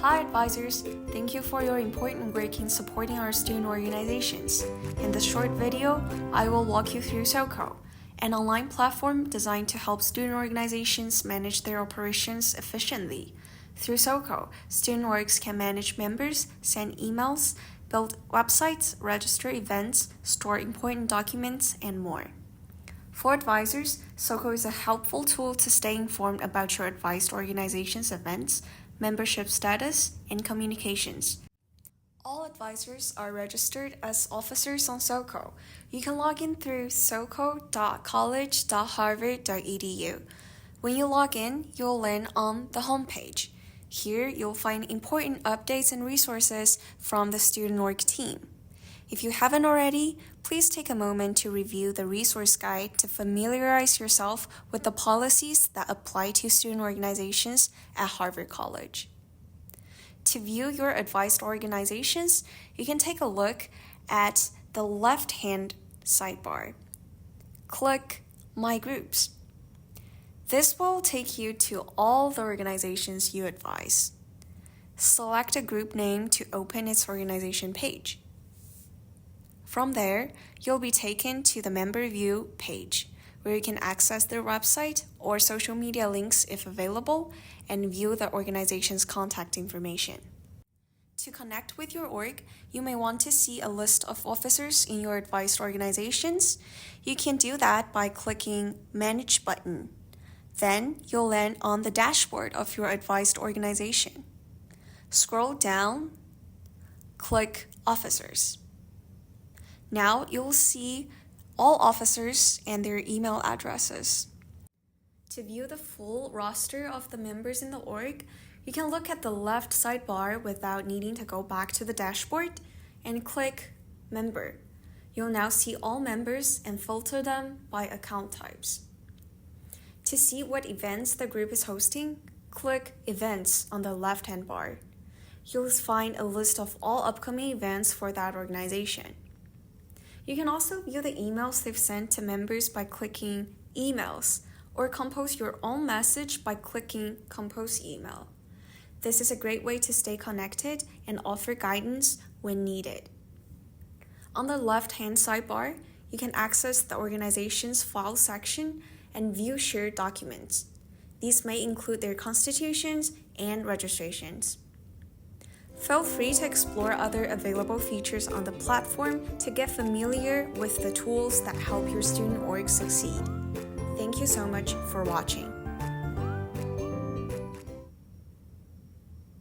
Hi advisors, thank you for your important work in supporting our student organizations. In this short video, I will walk you through SOCO, an online platform designed to help student organizations manage their operations efficiently. Through SOCO, student orgs can manage members, send emails, build websites, register events, store important documents, and more. For advisors, SOCO is a helpful tool to stay informed about your advised organization's events, membership status, and communications. All advisors are registered as officers on SOCO. You can log in through soco.college.harvard.edu. When you log in, you'll land on the homepage. Here, you'll find important updates and resources from the student org team. If you haven't already, please take a moment to review the resource guide to familiarize yourself with the policies that apply to student organizations at Harvard College. To view your advised organizations, you can take a look at the left-hand sidebar. Click My Groups. This will take you to all the organizations you advise. Select a group name to open its organization page. From there, you'll be taken to the Member View page, where you can access their website or social media links if available, and view the organization's contact information. To connect with your org, you may want to see a list of officers in your advised organizations. You can do that by clicking Manage button. Then, you'll land on the dashboard of your advised organization. Scroll down, click Officers. Now you'll see all officers and their email addresses. To view the full roster of the members in the org, you can look at the left sidebar without needing to go back to the dashboard and click Member. You'll now see all members and filter them by account types. To see what events the group is hosting, click Events on the left-hand bar. You'll find a list of all upcoming events for that organization. You can also view the emails they've sent to members by clicking Emails, or compose your own message by clicking Compose Email. This is a great way to stay connected and offer guidance when needed. On the left-hand sidebar, you can access the organization's File section and view shared documents. These may include their constitutions and registrations. Feel free to explore other available features on the platform to get familiar with the tools that help your student org succeed. Thank you so much for watching.